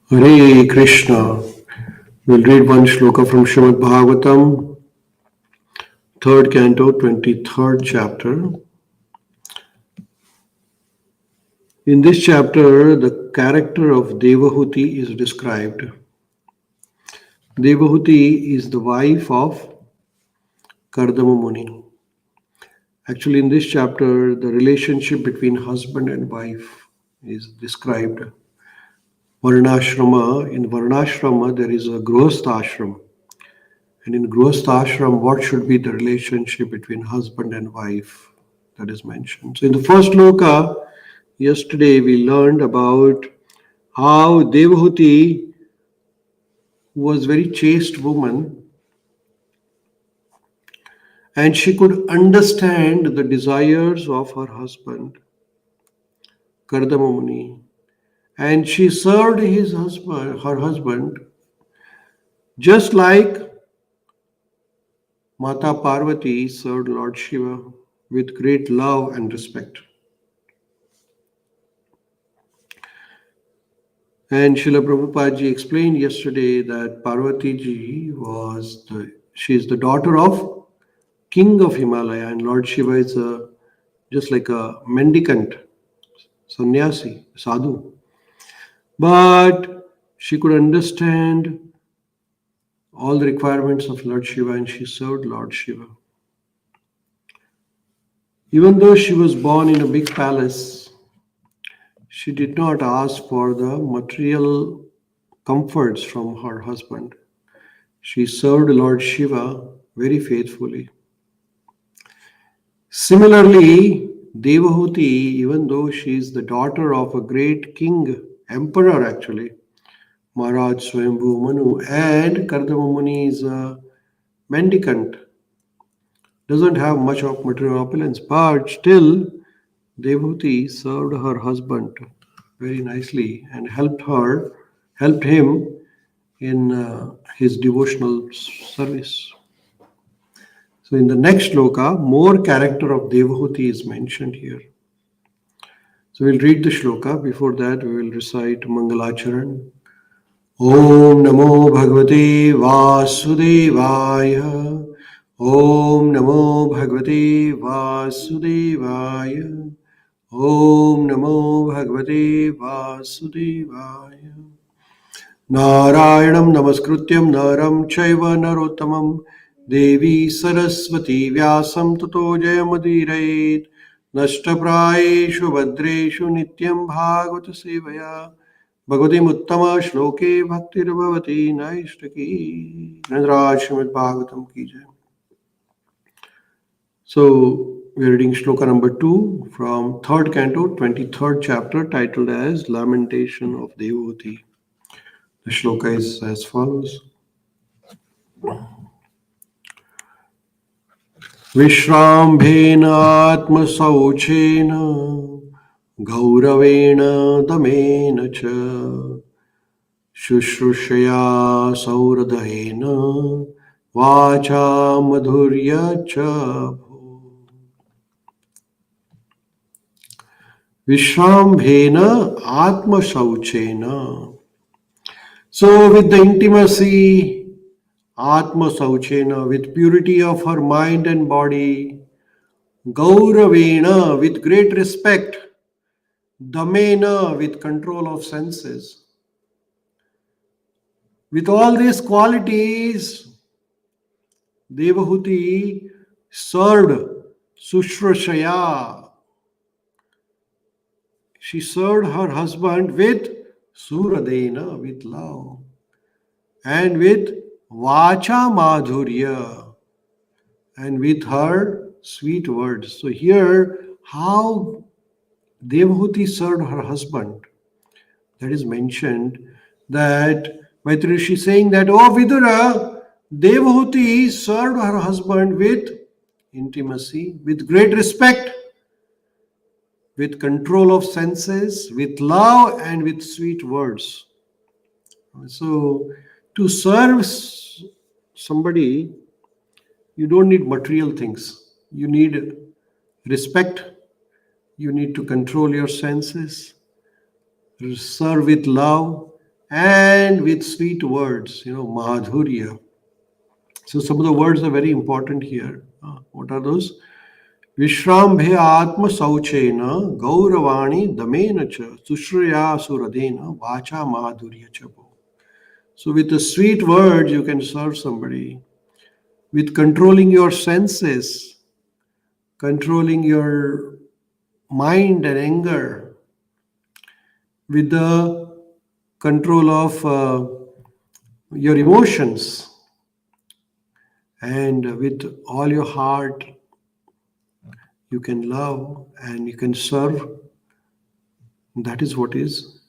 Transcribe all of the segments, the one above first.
Hare Krishna. We'll read one shloka from Śrīmad-Bhāgavatam, 3rd canto, 23rd chapter. In this chapter, the character of Devahūti is described. Devahūti is the wife of Kardama Muni. Actually, in this chapter, the relationship between husband and wife is described. Varnashrama. In Varnashrama, there is a Grihastha-ashram. And in Grihastha-ashram, what should be the relationship between husband and wife? That is mentioned. So in the first sloka, yesterday we learned about how Devahūti was a very chaste woman, and she could understand the desires of her husband, Kardama Muni. And she served her husband, just like Mata Parvati served Lord Shiva with great love and respect. And Srila Prabhupada ji explained yesterday that Parvati ji she is the daughter of King of Himalaya, and Lord Shiva is just like a mendicant, sannyasi, sadhu. But she could understand all the requirements of Lord Shiva, and she served Lord Shiva. Even though she was born in a big palace, she did not ask for the material comforts from her husband. She served Lord Shiva very faithfully. Similarly, Devahūti, even though she is the daughter of a great king, emperor actually, Maharaj Swayambhu Manu, and Kardama Muni is a mendicant, doesn't have much of material opulence, but still Devahūti served her husband very nicely and helped him in his devotional service. So in the next shloka, more character of Devahūti is mentioned here. So we'll read the shloka. Before that, we will recite Mangalacharan. Om Namo Bhagavate Vasudevaya. Om Namo Bhagavate Vasudevaya. Om Namo Bhagavate Vasudevaya. Narayanam Namaskrutyam Naram Chaiva Narottamam Devi Saraswati Vyasam Tato Jayamudirayet Nashtaprayeshu Bhadreshu Nityam Bhagavata Sevaya Bhagavati Uttama Shloke Bhaktir Bhavati Naishtaki. Śrīmad-Bhāgavatam ki jai. So we are reading shloka number 2 from 3rd canto, 23rd chapter, titled as Lamentation of Devahūti. The shloka is as follows. Vishrambhena atma sauchena Gauravena damena cha Shushrushaya sauradhena Vacha madhurya cha Vishrambhena atma sauchena. So with the intimacy, Atma Sauchena, with purity of her mind and body, Gauravena, with great respect, Damena, with control of senses. With all these qualities, Devahūti served Sushrashaya. She served her husband with Suradena, with love, and with Vacha Madhurya, and with her sweet words. So here, how Devahūti served her husband, that is mentioned, that Maitrishi is saying that, oh Vidura, Devahūti served her husband with intimacy, with great respect, with control of senses, with love, and with sweet words. So to serve somebody, you don't need material things. You need respect. You need to control your senses. Serve with love. and with sweet words, madhurya. So some of the words are very important here. What are those? Vishrambhe atma sauchena gauravani damena cha sushraya suradena vacha madhurya chabo. So with the sweet words you can serve somebody. With controlling your senses, controlling your mind and anger, with the control of your emotions, and with all your heart, you can love and you can serve. That is what is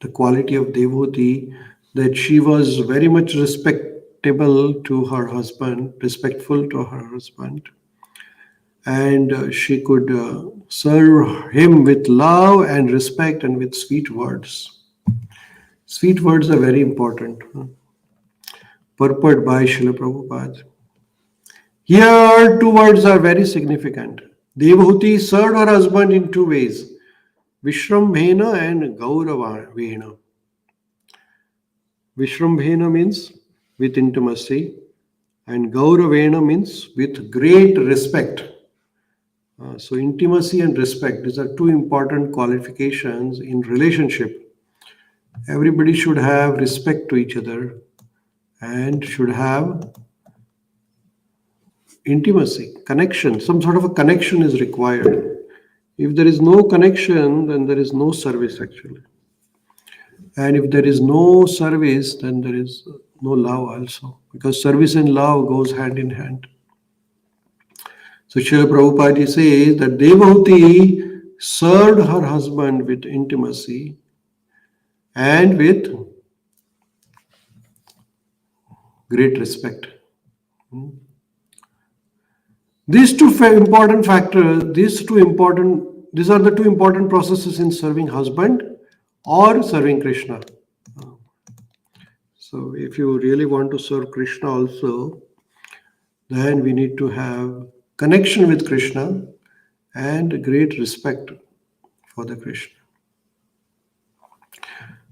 the quality of Devahūti, that she was very much respectable to her husband, respectful to her husband, and she could serve him with love and respect and with sweet words. Sweet words are very important. Purport by Srila Prabhupada. Here, two words are very significant. Devahūti served her husband in two ways, Vishrambhena and Gauravena. Vishrambhena means with intimacy, and Gauravena means with great respect. So intimacy and respect, these are two important qualifications in relationship. Everybody should have respect to each other and should have intimacy, connection. Some sort of a connection is required. If there is no connection, then there is no service actually. And if there is no service, then there is no love also, because service and love goes hand in hand. So Srila Prabhupada says that Devahūti served her husband with intimacy and with great respect. These two important factors, these are the two important processes in serving husband or serving Krishna. So if you really want to serve Krishna also, then we need to have connection with Krishna and great respect for the Krishna.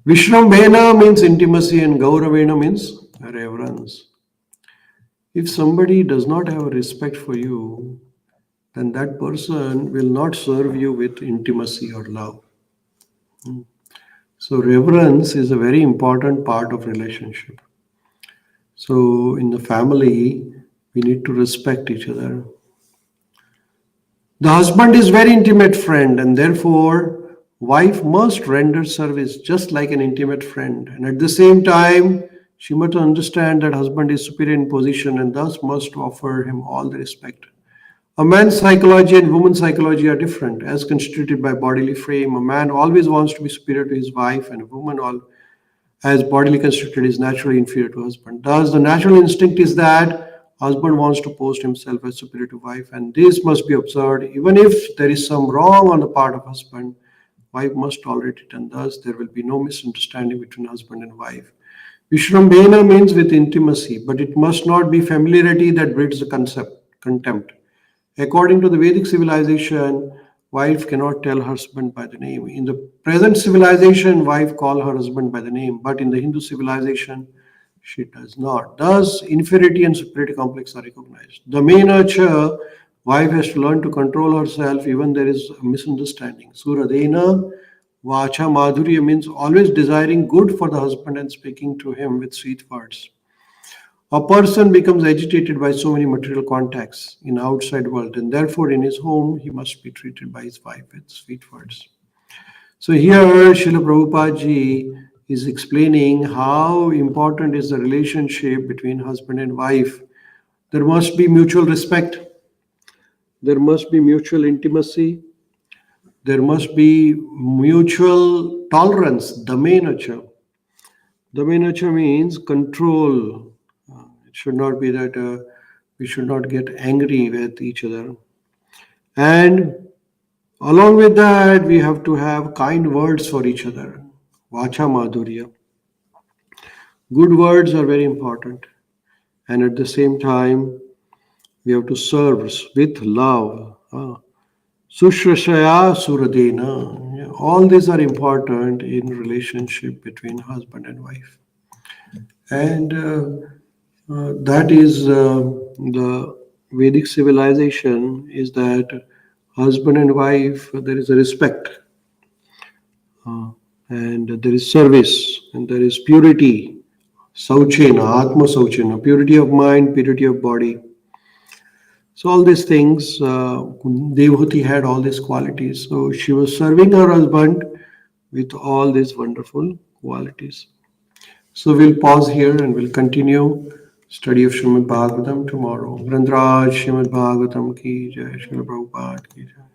Vishrambhena means intimacy and Gauravena means reverence. If somebody does not have respect for you, then that person will not serve you with intimacy or love. So reverence is a very important part of relationship. So in the family, we need to respect each other. The husband is very intimate friend, and therefore wife must render service just like an intimate friend. And at the same time, she must understand that husband is superior in position and thus must offer him all the respect. A man's psychology and woman's psychology are different. As constituted by bodily frame, a man always wants to be superior to his wife, and a woman, as bodily constituted, is naturally inferior to husband. Thus, the natural instinct is that husband wants to post himself as superior to wife, and this must be observed. Even if there is some wrong on the part of husband, wife must tolerate it, and thus there will be no misunderstanding between husband and wife. Vishrambhena means with intimacy, but it must not be familiarity that breeds the contempt. According to the Vedic civilization, wife cannot tell her husband by the name. In the present civilization, wife call her husband by the name, but in the Hindu civilization, she does not. Thus, inferiority and superiority complex are recognized. Damena cha, wife has to learn to control herself even there is a misunderstanding. Suradena, vacha madhurya means always desiring good for the husband and speaking to him with sweet words. A person becomes agitated by so many material contacts in outside world, and therefore in his home he must be treated by his wife with sweet words. So here Srila Prabhupada ji is explaining how important is the relationship between husband and wife. There must be mutual respect. There must be mutual intimacy. There must be mutual tolerance, damenacha. Damenacha means control. It should not be that we should not get angry with each other. And along with that, we have to have kind words for each other. Vacha madhurya. Good words are very important. And at the same time, we have to serve with love. Sushrashaya suradena. Yeah, all these are important in relationship between husband and wife. And that is the Vedic civilization is that husband and wife, there is a respect, uh, and there is service, and there is purity, sauchena, atma sauchena, purity of mind, purity of body. So all these things, Devahūti had all these qualities. So she was serving her husband with all these wonderful qualities. So we'll pause here and we'll continue study of Śrīmad-Bhāgavatam tomorrow. Grandraj Śrīmad-Bhāgavatam ki jai, Śrīla Prabhupada ki jai.